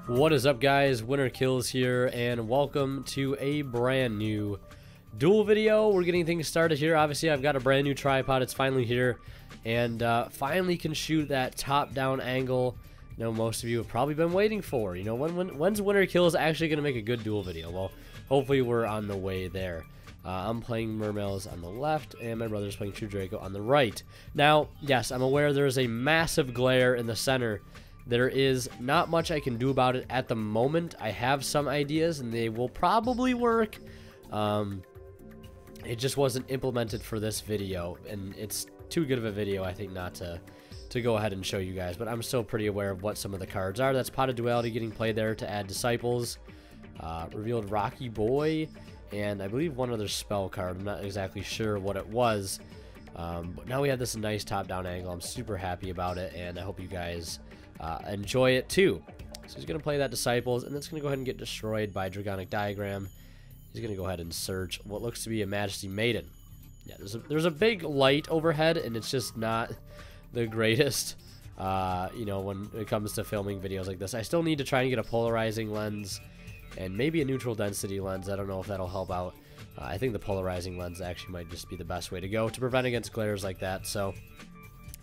What is up, guys? Winner Kills here, and welcome to a brand new duel video. We're getting things started here. Obviously, I've got a brand new tripod. It's finally here, and finally can shoot that top-down angle. I know most of you have probably been waiting for. You know, when's Winner Kills actually going to make a good duel video? Well, hopefully we're on the way there. I'm playing Mermails on the left, and my brother's playing True Draco on the right. Now, yes, I'm aware there's a massive glare in the center. There is not much I can do about it at the moment. I have some ideas, and they will probably work. It just wasn't implemented for this video, and it's too good of a video, I think, not to go ahead and show you guys. But I'm still pretty aware of what some of the cards are. That's Pot of Duality getting played there to add Disciples. Revealed Rocky Boy, and I believe one other spell card. I'm not exactly sure what it was. But now we have this nice top-down angle. I'm super happy about it, and I hope you guys enjoy it too. So he's going to play that Disciples, and it's going to go ahead and get destroyed by Dragonic Diagram. He's going to go ahead and search what looks to be a Majesty Maiden. Yeah, there's a big light overhead, and it's just not the greatest, you know, when it comes to filming videos like this. I still need to try and get a polarizing lens and maybe a neutral density lens. I don't know if that'll help out. I think the polarizing lens actually might just be the best way to go to prevent against glares like that. So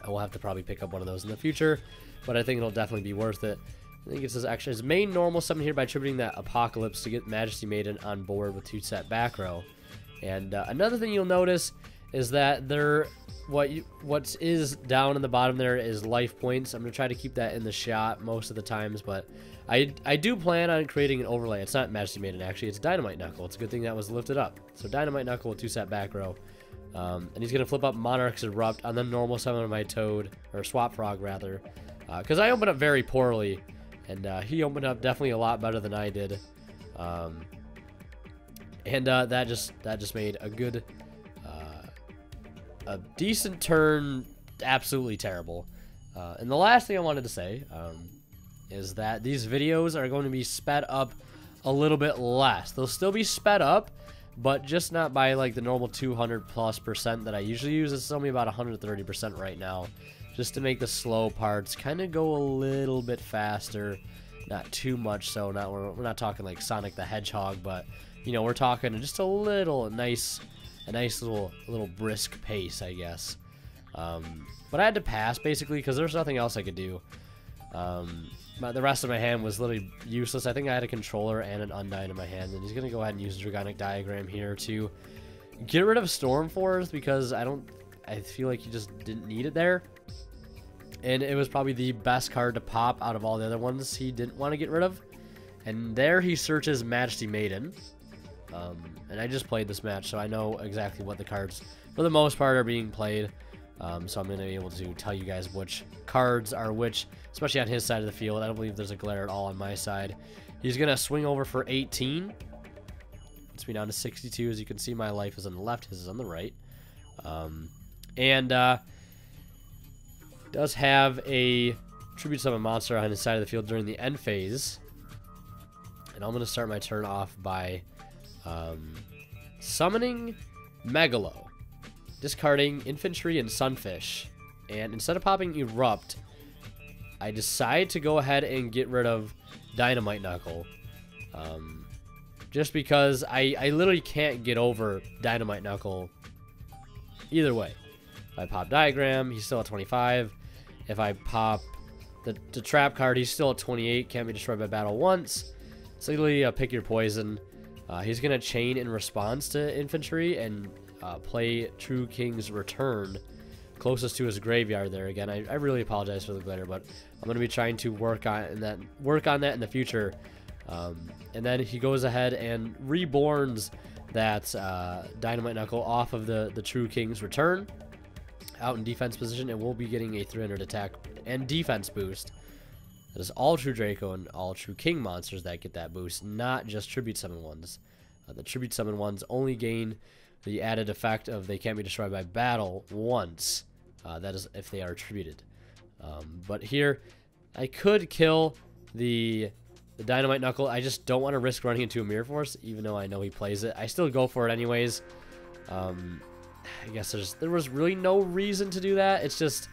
I will have to probably pick up one of those in the future, but I think it'll definitely be worth it. I think it's his main normal summon here by tributing that Apocalypse to get Majesty Maiden on board with 2-set back row. And another thing you'll notice is that what is down in the bottom there is life points. I'm going to try to keep that in the shot most of the times, but I do plan on creating an overlay. It's not Majesty Maiden, actually. It's Dynamite Knuckle. It's a good thing that was lifted up. So Dynamite Knuckle with 2-set back row. And he's going to flip up Monarch's Erupt on the normal summon of my Toad, or Swap Frog, rather. Because I opened up very poorly, and he opened up definitely a lot better than I did. That just made a good, a decent turn absolutely terrible. And the last thing I wanted to say is that these videos are going to be sped up a little bit less. They'll still be sped up, but just not by like the normal 200+% that I usually use. It's only about 130% right now, just to make the slow parts kind of go a little bit faster. Not too much, so we're not talking like Sonic the Hedgehog, but you know, we're talking just a nice little brisk pace, I guess. But I had to pass basically because there's nothing else I could do. But the rest of my hand was literally useless. I think I had a controller and an Undyne in my hand, and he's gonna go ahead and use Dragonic Diagram here to get rid of Stormforce because I feel like he just didn't need it there. And it was probably the best card to pop out of all the other ones he didn't want to get rid of. And there he searches Majesty Maiden. And I just played this match, so I know exactly what the cards, for the most part, are being played. So I'm going to be able to tell you guys which cards are which, especially on his side of the field. I don't believe there's a glare at all on my side. He's going to swing over for 18. Puts me down to 62. As you can see, my life is on the left, his is on the right. Does have a Tribute Summon monster on his side of the field during the end phase. And I'm going to start my turn off by summoning Megalo, discarding Infantry and Sunfish. And instead of popping Erupt, I decide to go ahead and get rid of Dynamite Knuckle. Just because I literally can't get over Dynamite Knuckle either way. If I pop Diagram, he's still at 25. If I pop the trap card, he's still at 28. Can't be destroyed by battle once. So literally pick your poison. He's going to chain in response to Infantry and play True King's Return closest to his graveyard there. Again, I really apologize for the glitter, but I'm going to be trying to work on that in the future. And then he goes ahead and reborns that Dynamite Knuckle off of the True King's Return out in defense position, and we'll be getting a 300 attack and defense boost. That is all True Draco and all True King monsters that get that boost, not just Tribute Summon ones. The Tribute Summon ones only gain the added effect of they can't be destroyed by battle once. That is if they are tributed. But here, I could kill the Dynamite Knuckle. I just don't want to risk running into a Mirror Force, even though I know he plays it. I still go for it anyways. I guess there was really no reason to do that. It's just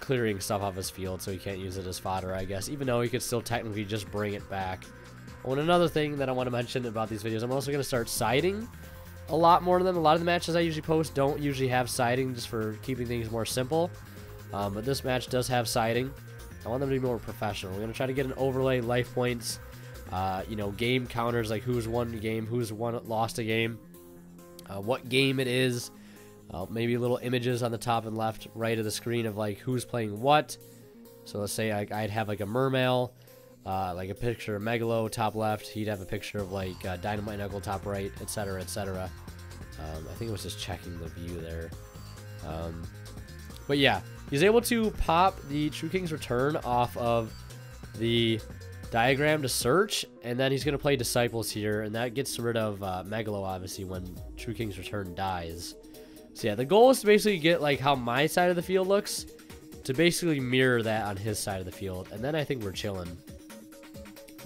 clearing stuff off his field, so he can't use it as fodder, I guess, even though he could still technically just bring it back. Oh, and another thing that I want to mention about these videos, I'm also going to start siding a lot more of them. A lot of the matches I usually post don't usually have siding, just for keeping things more simple. But this match does have siding. I want them to be more professional. We're going to try to get an overlay, life points, you know, game counters, like who's won a game, who's lost a game, what game it is. Maybe little images on the top and left, right of the screen of like who's playing what. So let's say I'd have like a Mermail, like a picture of Megalo top left. He'd have a picture of like Dynamite Knuckle top right, etc., etc. I think it was just checking the view there. But yeah, he's able to pop the True King's Return off of the diagram to search, and then he's going to play Disciples here, and that gets rid of Megalo, obviously, when True King's Return dies. So yeah, the goal is to basically get like how my side of the field looks, to basically mirror that on his side of the field, and then I think we're chilling,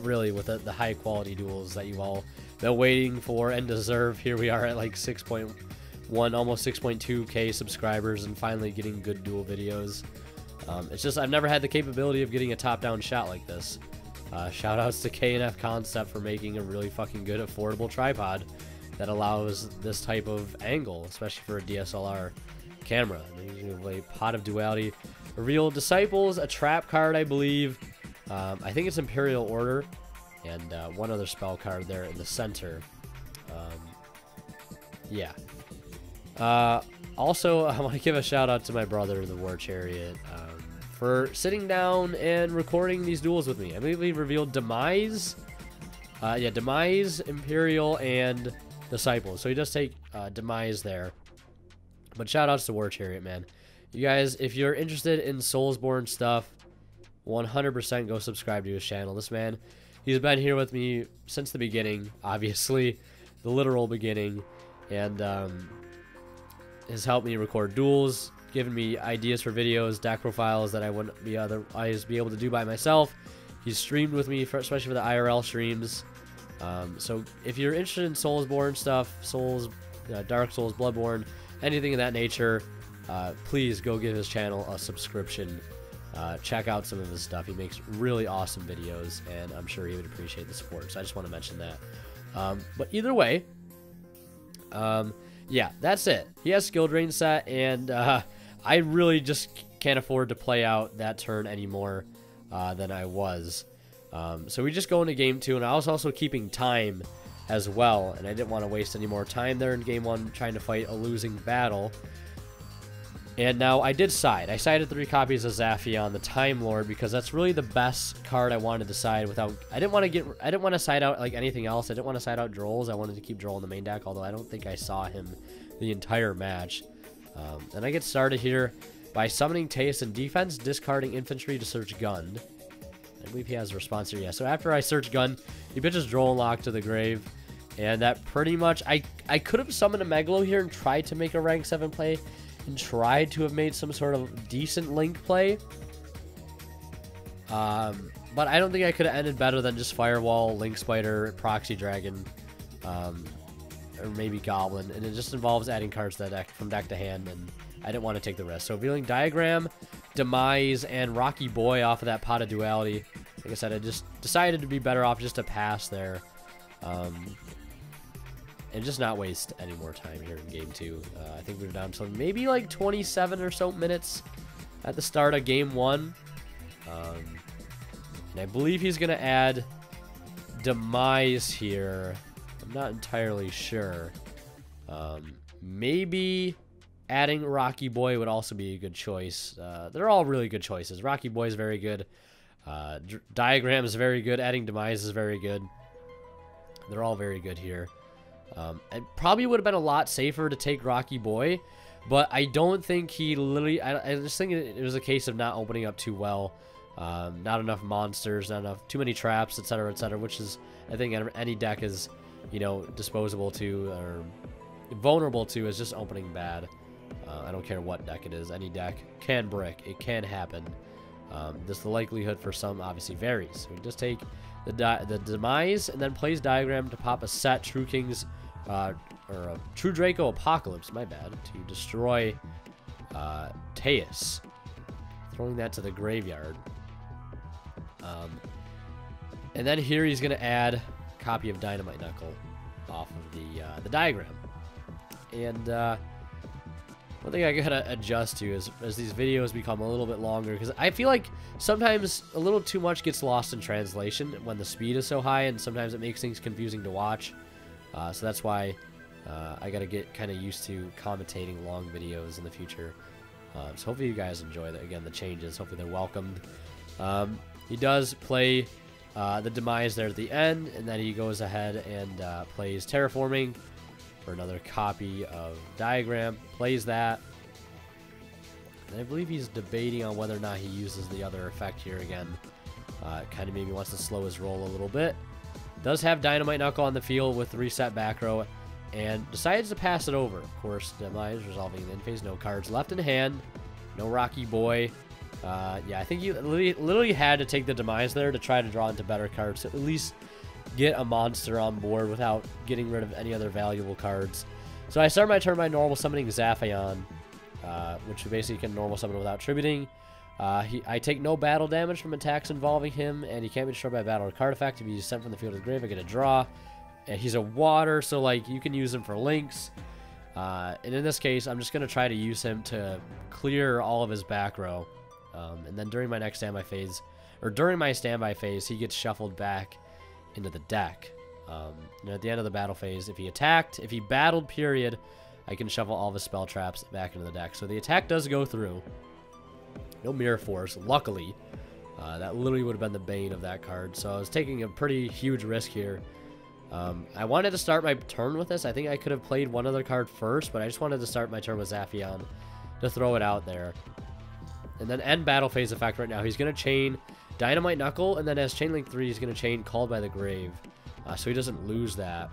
really, with the high quality duels that you've all been waiting for and deserve. Here we are at like 6.1, almost 6.2k subscribers, and finally getting good duel videos. It's just I've never had the capability of getting a top-down shot like this. Shout outs to K&F Concept for making a really fucking good affordable tripod that allows this type of angle, especially for a DSLR camera. Using a Pot of Duality. Reveal Disciples, a trap card, I believe. I think it's Imperial Order, and one other spell card there in the center. Yeah. Also, I want to give a shout out to my brother, the War Chariot, for sitting down and recording these duels with me. I believe we revealed Demise. Yeah, Demise, Imperial, and Disciples. So he does take Demise there. But shout outs to War Chariot, man. You guys, if you're interested in Soulsborne stuff, 100% go subscribe to his channel. This man, he's been here with me since the beginning, obviously, the literal beginning, and has helped me record duels, given me ideas for videos, deck profiles that I wouldn't be otherwise be able to do by myself. He's streamed with me, especially for the IRL streams. So if you're interested in Soulsborne stuff, Dark Souls, Bloodborne, anything of that nature, please go give his channel a subscription. Check out some of his stuff. He makes really awesome videos, and I'm sure he would appreciate the support. So I just want to mention that. But either way, yeah, that's it. He has skill drain set, and I really just can't afford to play out that turn anymore than I was. So we just go into game 2, and I was also keeping time as well, and I didn't want to waste any more time there in game 1 trying to fight a losing battle. And now I did side. I sided 3 copies of Zaphion, the Time Lord, because that's really the best card I wanted to side without. I didn't want to side out like anything else. I didn't want to side out Drolls. I wanted to keep Droll in the main deck, although I don't think I saw him the entire match. And I get started here by summoning Teus in defense, discarding infantry to search Gun. I believe he has a response here. Yeah. So after I search Gun, he pitches Droll and Lock to the grave, and that pretty much I could have summoned a Megalo here and tried to make a rank 7 play, and tried to have made some sort of decent Link play. But I don't think I could have ended better than just Firewall, Link Spider, Proxy Dragon, or maybe Goblin. And it just involves adding cards to the deck from deck to hand, and I didn't want to take the risk. So revealing Diagram, Demise, and Rocky Boy off of that Pot of Duality. Like I said, I just decided to be better off just to pass there. And just not waste any more time here in game 2. I think we're down to maybe like 27 or so minutes at the start of game 1. And I believe he's going to add Demise here. I'm not entirely sure. Maybe adding Rocky Boy would also be a good choice. They're all really good choices. Rocky Boy is very good. Diagram is very good. Adding Demise is very good. They're all very good here. It probably would have been a lot safer to take Rocky Boy, but I don't think he literally. I just think it was a case of not opening up too well, not enough monsters, too many traps, etc., etc. Which is, I think, any deck is, you know, disposable to or vulnerable to is just opening bad. I don't care what deck it is. Any deck can brick. It can happen. Just the likelihood for some obviously varies. So we just take the Demise and then plays Diagram to pop a set True King's or a True Draco Apocalypse, my bad, to destroy Teus. throwing that to the graveyard. And then here he's going to add a copy of Dynamite Knuckle off of the diagram. And one thing I gotta adjust to is as these videos become a little bit longer, because I feel like sometimes a little too much gets lost in translation when the speed is so high, and sometimes it makes things confusing to watch. So that's why I gotta get kind of used to commentating long videos in the future. So hopefully you guys enjoy the changes. Hopefully they're welcomed. He does play the Demise there at the end, and then he goes ahead and plays Terraforming for another copy of Diagram. Plays that. And I believe he's debating on whether or not he uses the other effect here again. Kind of maybe wants to slow his roll a little bit. Does have Dynamite Knuckle on the field with reset back row, and decides to pass it over. Of course, Demise resolving the end phase. No cards left in hand. No Rocky Boy. Yeah, I think you literally had to take the Demise there to try to draw into better cards, to at least get a monster on board without getting rid of any other valuable cards. So I start my turn by normal summoning Zaphion, which basically can normal summon without tributing. I take no battle damage from attacks involving him, and he can't be destroyed by a battle or card effect. If he's sent from the field to the grave, I get a draw. And he's a water, so like you can use him for links. And in this case, I'm just going to try to use him to clear all of his back row. And then during my next standby phase, or during my standby phase, he gets shuffled back into the deck. And at the end of the battle phase, if he battled, period, I can shuffle all of his spell traps back into the deck. So the attack does go through. No Mirror Force, luckily. That literally would have been the bane of that card. So I was taking a pretty huge risk here. I wanted to start my turn with this. I think I could have played one other card first, but I just wanted to start my turn with Zaphion to throw it out there. And then end battle phase effect right now. He's going to chain Dynamite Knuckle, and then as Chain Link 3, he's going to chain Called by the Grave. So he doesn't lose that.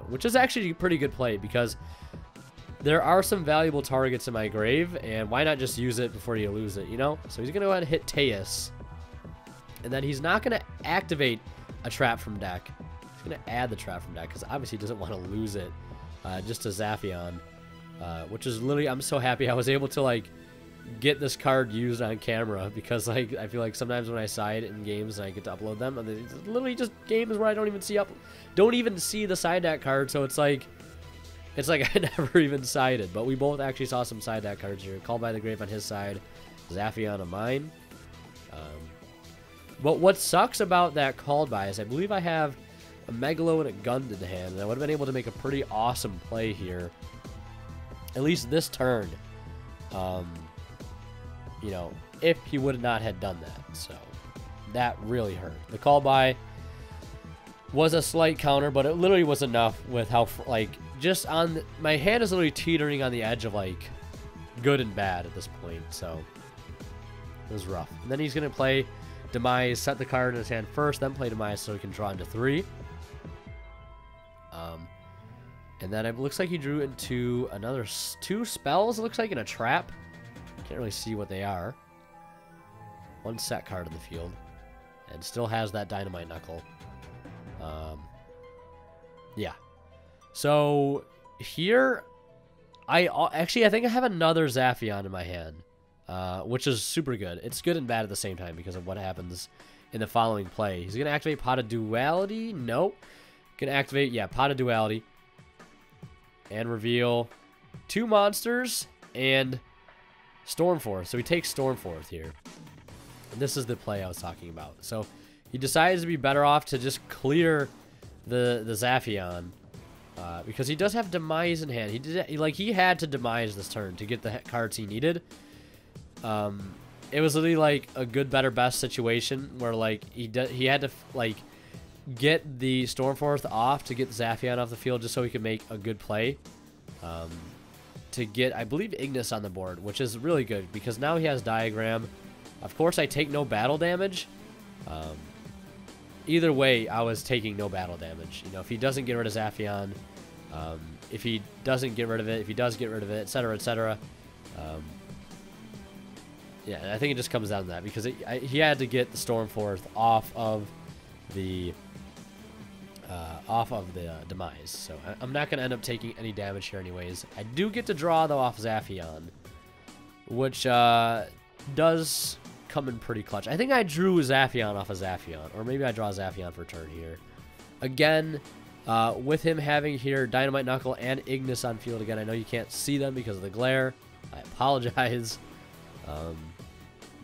Which is actually a pretty good play, because there are some valuable targets in my grave, and why not just use it before you lose it, you know? So he's going to go ahead and hit Teus. And then he's not going to activate a trap from deck. He's going to add the trap from deck, because obviously he doesn't want to lose it just to Zaphion. Which is literally, I'm so happy I was able to, like, get this card used on camera, because like I feel like sometimes when I side in games and I get to upload them, and it's literally just games where I don't even see the side deck card, so it's like I never even sided. But we both actually saw some side deck cards here. Called by the Grave on his side, Zaphion on mine. But what sucks about that Called by is I believe I have a Megalo and a Gund in hand, and I would have been able to make a pretty awesome play here, at least this turn. You know, if he would not have done that. So that really hurt. The Call by was a slight counter, but it literally was enough with how, like, just on my hand is literally teetering on the edge of, like, good and bad at this point. So it was rough. And then he's going to play Demise, set the card in his hand first, then play Demise so he can draw into 3. And then it looks like he drew into another 2 spells, it looks like, in a trap. Can't really see what they are. 1 set card in the field. And still has that Dynamite Knuckle. Yeah. So, here, I think I have another Zaphion in my hand. Which is super good. It's good and bad at the same time because of what happens in the following play. He's going to activate Pot of Duality. Nope. Going to activate, yeah, Pot of Duality. And reveal 2 monsters and Stormforth. So he takes Stormforth here. And this is the play I was talking about. So he decides to be better off to just clear the Zaphion. Because he does have Demise in hand. He had to Demise this turn to get the cards he needed. It was literally like a good, better, best situation where like he had to like get the Stormforth off to get Zaphion off the field just so he could make a good play. To get, I believe, Ignis on the board, which is really good because now he has Diagram. Of course, I take no battle damage. Either way, I was taking no battle damage. You know, if he doesn't get rid of Zaphion, if he doesn't get rid of it, if he does get rid of it, etc., etc. Yeah, I think it just comes down to that because he had to get the Stormforth off of the Demise. So I'm not going to end up taking any damage here anyways. I do get to draw, though, off Zaphion, which does come in pretty clutch. I think I drew Zaphion off of Zaphion, or maybe I draw Zaphion for turn here. Again, with him having here Dynamite Knuckle and Ignis on field again, I know you can't see them because of the glare. I apologize.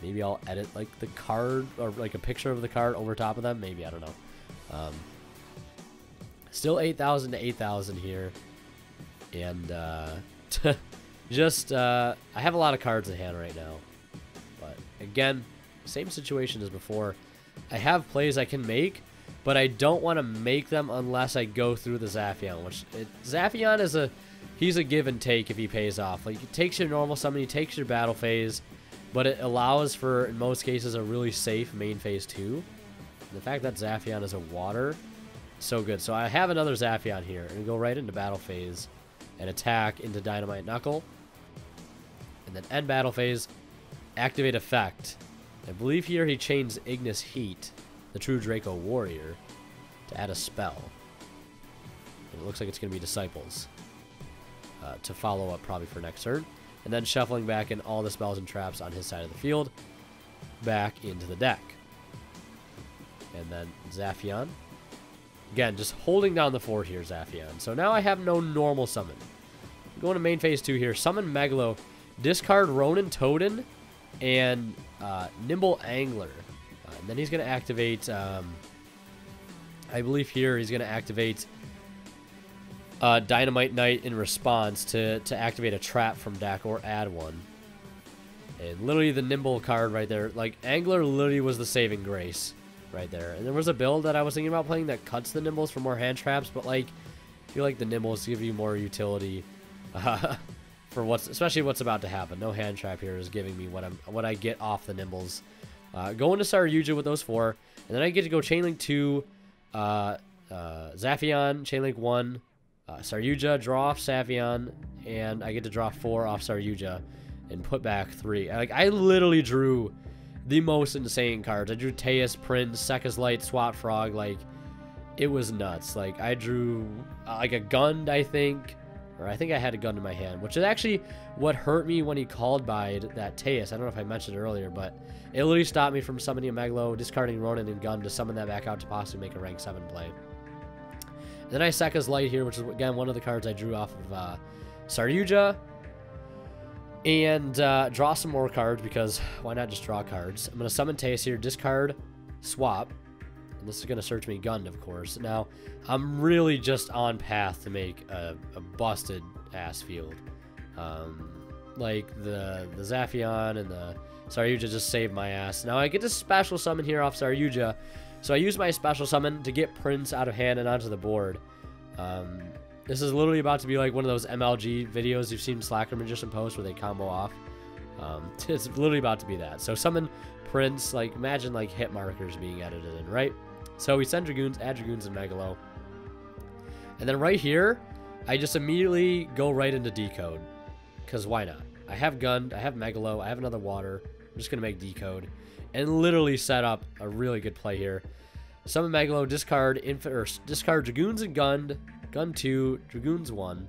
Maybe I'll edit like the card or like a picture of the card over top of them. Maybe, I don't know. Still 8,000 to 8,000 here. And just, I have a lot of cards in hand right now. But again, same situation as before. I have plays I can make, but I don't want to make them unless I go through the Zaphion, which Zaphion is he's a give and take if he pays off. Like, it takes your normal summon, he takes your battle phase, but it allows for, in most cases, a really safe main phase too. And the fact that Zaphion is a water, so good. So I have another Zaphion here, and go right into battle phase and attack into Dynamite Knuckle. And then end battle phase, activate effect. I believe here he chains Ignis Heat, the true Draco warrior, to add a spell. And it looks like it's going to be Disciples to follow up probably for next turn. And then shuffling back in all the spells and traps on his side of the field back into the deck. And then Zaphion. Again, just holding down the fort here, Zaphion. So now I have no normal summon. I'm going to main phase 2 here. Summon Megalo. Discard Ronin Totem and Nimble Angler. And then he's going to activate, I believe here he's going to activate Dynamite Knight in response to activate a trap from deck or add one. And literally the Nimble card right there. Like, Angler literally was the saving grace right there. And there was a build that I was thinking about playing that cuts the Nimbles for more hand traps, but like, I feel like the Nimbles give you more utility for especially what's about to happen. No hand trap here is giving me what I get off the Nimbles. Going to Saryuja with those 4, and then I get to go Chainlink 2, Zaphion, Chainlink 1, Saryuja, draw off Zaphion, and I get to draw 4 off Saryuja and put back 3. Like, I literally drew the most insane cards. I drew Teus, Prince, Sekka's Light, Swat Frog. Like, it was nuts. Like, I drew like a Gund, I think. Or I think I had a gun in my hand, which is actually what hurt me when he called by that Teus. I don't know if I mentioned it earlier, but it literally stopped me from summoning a Megalo, discarding Ronin and Gun to summon that back out to possibly make a rank 7 play. And then I Sekka's Light here, which is, again, one of the cards I drew off of Saryuja. And draw some more cards, because why not just draw cards? I'm going to summon Teus here, discard, swap. And this is going to search me Gund, of course. Now, I'm really just on path to make a busted ass field. Like the Zaphion and the Saryuja just saved my ass. Now I get to special summon here off Saryuja. So I use my special summon to get Prince out of hand and onto the board. This is literally about to be like one of those MLG videos you've seen Slacker Magician post where they combo off. It's literally about to be that. So summon Prince, like, imagine like hit markers being edited in, right? So we send Dragoons, add Dragoons and Megalo. And then right here, I just immediately go right into Decode. Because why not? I have Gund, I have Megalo, I have another Water. I'm just going to make Decode. And literally set up a really good play here. Summon Megalo, discard discard Dragoons and Gund. Gund 2, Dragoons 1.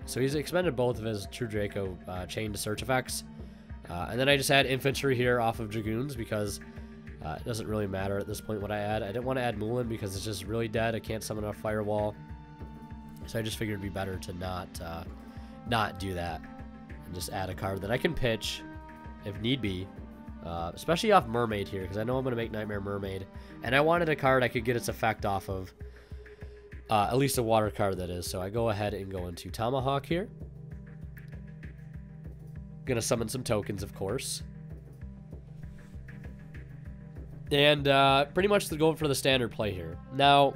So he's expended both of his True Draco chain to search effects. And then I just add Infantry here off of Dragoons because it doesn't really matter at this point what I add. I didn't want to add Mulan because it's just really dead. I can't summon a Firewall. So I just figured it'd be better to not do that. And just add a card that I can pitch if need be. Especially off Mermaid here, because I know I'm going to make Nightmare Mermaid. And I wanted a card I could get its effect off of. At least a water card, that is. So I go ahead and go into Tomahawk here. Gonna summon some tokens, of course. And pretty much going for the standard play here. Now,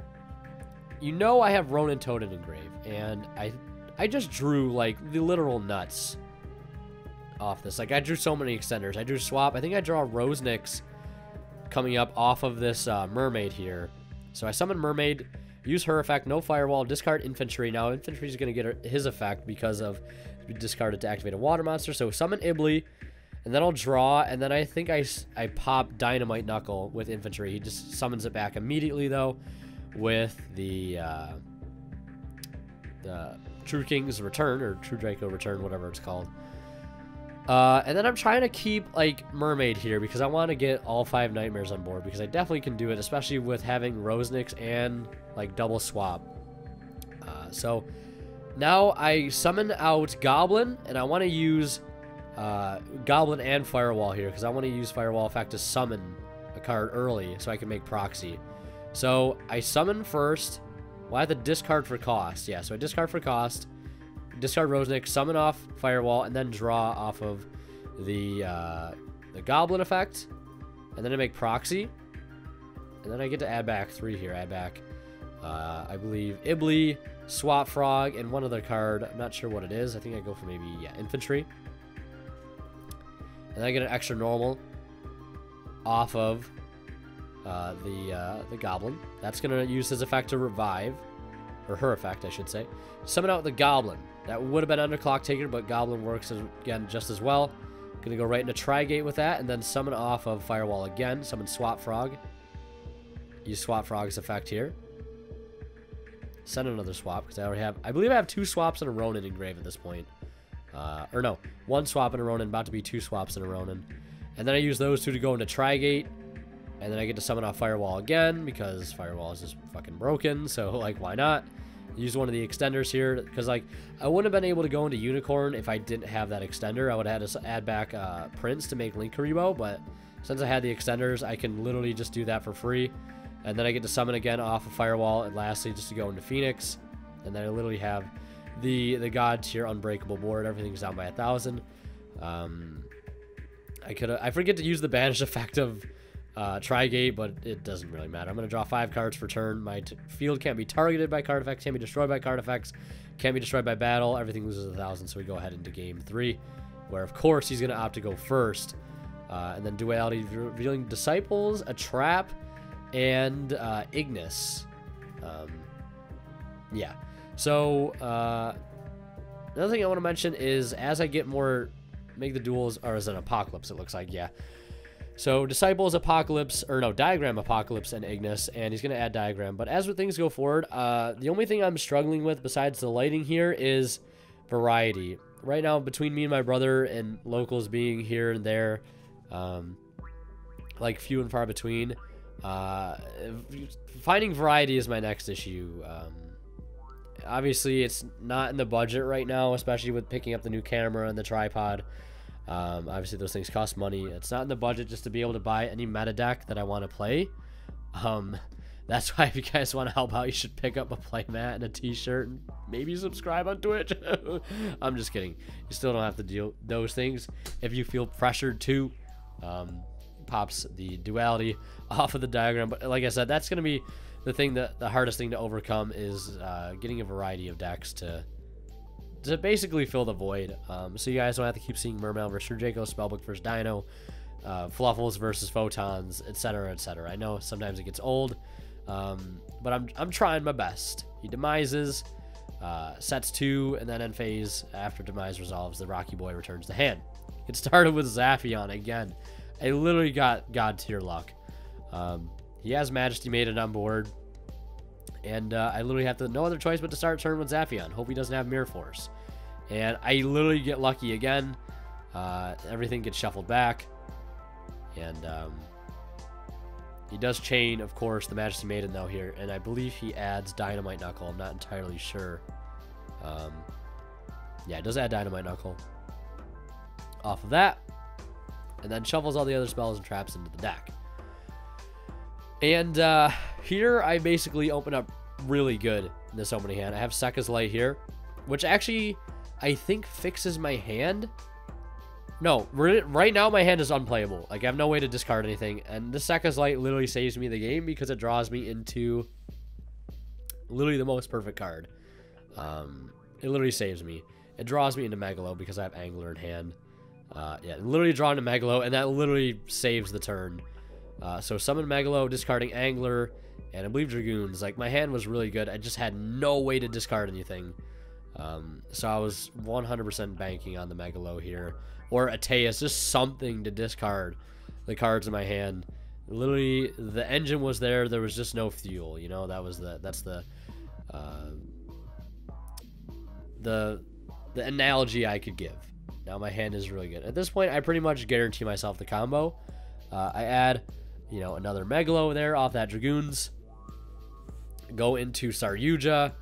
you know I have Ronin Totem Engrave, and I just drew, like, the literal nuts off this. Like, I drew so many extenders. I drew Swap. I think I draw Rosenix coming up off of this Mermaid here. So I summon Mermaid, use her effect, no Firewall, discard Infantry. Now, Infantry is going to get his effect because of discarded to activate a water monster. So summon Ibly, and then I'll draw, and then I think I pop Dynamite Knuckle with Infantry. He just summons it back immediately, though, with the True King's Return, or True Draco Return, whatever it's called. And then I'm trying to keep, like, Mermaid here because I want to get all 5 Nightmares on board because I definitely can do it, especially with having Rosenix and, like, double swap. So now I summon out Goblin, and I want to use Goblin and Firewall here because I want to use Firewall effect to summon a card early so I can make proxy. So I summon first. Well, I have to discard for cost. Yeah, so I discard for cost, discard Rosenix, summon off Firewall, and then draw off of the Goblin effect, and then I make proxy, and then I get to add back 3 here. Add back, I believe, Ibly, Swap Frog, and one other card. I'm not sure what it is. I think I go for maybe, yeah, Infantry. And then I get an extra normal off of the Goblin. That's going to use his effect to revive, or her effect, I should say. Summon out the Goblin. That would have been Underclock Taker, but Goblin works, again, just as well. Going to go right into Trigate with that, and then summon off of Firewall again. Summon Swap Frog. Use Swap Frog's effect here. Send another swap, because I already have... I believe I have 2 swaps and a Ronin engraved at this point. Or no, 1 swap and a Ronin, about to be 2 swaps and a Ronin. And then I use those 2 to go into Trigate. And then I get to summon off Firewall again, because Firewall is just fucking broken. So, like, why not? Use one of the extenders here, because, like, I wouldn't have been able to go into Unicorn if I didn't have that extender. I would have had to add back Prince to make Link Karibo, but since I had the extenders, I can literally just do that for free. And then I get to summon again off of Firewall, and lastly, just to go into Phoenix. And then I literally have the God tier Unbreakable board. Everything's down by 1,000. I forget to use the Banish effect of Trigate, but it doesn't really matter. I'm going to draw 5 cards per turn. My field can't be targeted by card effects, can't be destroyed by card effects, can't be destroyed by battle. Everything loses 1,000, so we go ahead into game 3, where, of course, he's going to opt to go first. And then Duality, revealing Disciples, a Trap, and Ignis. Yeah. So, another thing I want to mention is, as I get more... Make the duels, or as an Apocalypse, it looks like, yeah. So, Disciples, Apocalypse, or no, Diagram, Apocalypse, and Ignis, and he's going to add Diagram. But as things go forward, the only thing I'm struggling with, besides the lighting here, is variety. Right now, between me and my brother, and locals being here and there, like, few and far between, finding variety is my next issue. Obviously, it's not in the budget right now, especially with picking up the new camera and the tripod. Obviously, those things cost money. It's not in the budget just to be able to buy any meta deck that I want to play. That's why if you guys want to help out, you should pick up a playmat and a t-shirt and maybe subscribe on Twitch. I'm just kidding. You still don't have to deal those things. If you feel pressured to, pops the Duality off of the Diagram. But like I said, that's going to be the thing that the hardest thing to overcome is getting a variety of decks to basically fill the void. So you guys don't have to keep seeing Mermail versus Draco, Spellbook versus Dino, Fluffles versus Photons, etc., etc. I know sometimes it gets old, but I'm trying my best. He demises, sets 2, and then end phase after demise resolves, the Rocky Boy returns the hand. It started with Zaphion again. I literally got God tier luck. He has Majesty Maiden on board, and I literally have no other choice but to start turn with Zaphion. Hope he doesn't have Mirror Force. And I literally get lucky again. Everything gets shuffled back, and he does chain, of course, the Majesty Maiden though here, and I believe he adds Dynamite Knuckle. I'm not entirely sure. Yeah, it does add Dynamite Knuckle off of that, and then shuffles all the other spells and traps into the deck. And here I basically open up really good in this opening hand. I have Sekka's Light here, which actually I think fixes my hand. No, right now my hand is unplayable. Like, I have no way to discard anything. And the Sekka's Light literally saves me the game because it draws me into literally the most perfect card. It literally saves me. It draws me into Megalo because I have Angler in hand. Yeah, literally drawn to Megalo, and that literally saves the turn. So summon Megalo, discarding Angler, and I believe Dragoons. Like, my hand was really good. I just had no way to discard anything. So I was 100% banking on the Megalo here. Or Ateus, just something to discard the cards in my hand. Literally, the engine was there. There was just no fuel. You know, that's the analogy I could give. Now my hand is really good. At this point, I pretty much guarantee myself the combo. I add, you know, another Megalo there off that Dragoons. Go into Saryuja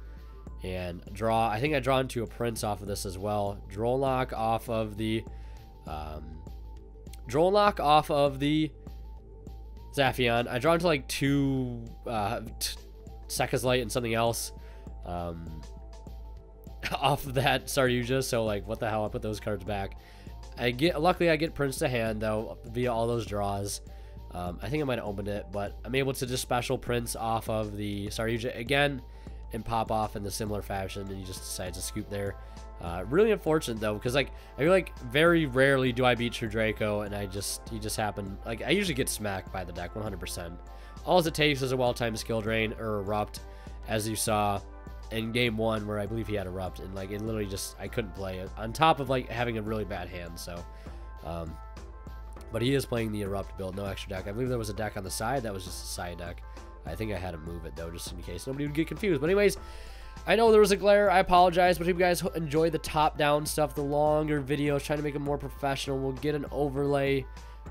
and draw. I think I draw into a Prince off of this as well. Drone lock off of the Zaphion. I draw into like 2 Sekka's Light and something else off of that Saryuja. So like, what the hell? I put those cards back. Luckily I get Prince to hand though via all those draws. I think I might have opened it, but I'm able to just special Prince off of the Saryuja again and pop off in the similar fashion, and he just decides to scoop there. Really unfortunate though, because like I feel like very rarely do I beat True Draco, and he just happened. Like I usually get smacked by the deck 100%. All it takes is a well-timed skill drain or erupt, as you saw in game 1 where I believe he had erupt, and like it literally just I couldn't play it on top of like having a really bad hand. So but he is playing the erupt build, no extra deck. I believe there was a deck on the side that was just a side deck. I think I had to move it though, just in case nobody would get confused. But anyways, I know there was a glare. I apologize, but if you guys enjoy the top-down stuff, the longer videos, trying to make it more professional, we'll get an overlay.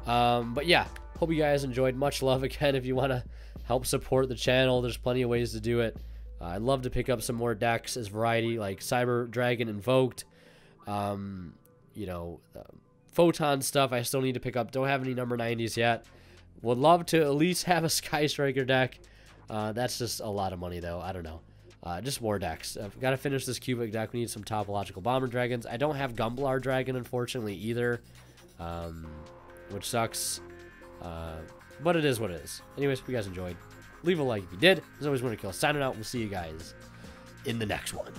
But yeah, hope you guys enjoyed. Much love again. If you want to help support the channel, there's plenty of ways to do it. I'd love to pick up some more decks as variety, like Cyber Dragon Invoked, you know, Photon stuff I still need to pick up. Don't have any number 90s yet. Would love to at least have a Sky Striker deck. That's just a lot of money though. I don't know. Just more decks. I've got to finish this cubic deck. We need some topological bomber dragons. I don't have Gumblar Dragon, unfortunately, either, which sucks. But it is what it is. Anyways, if you guys enjoyed, leave a like if you did. As always, Winter Kill signing out. We'll see you guys in the next one.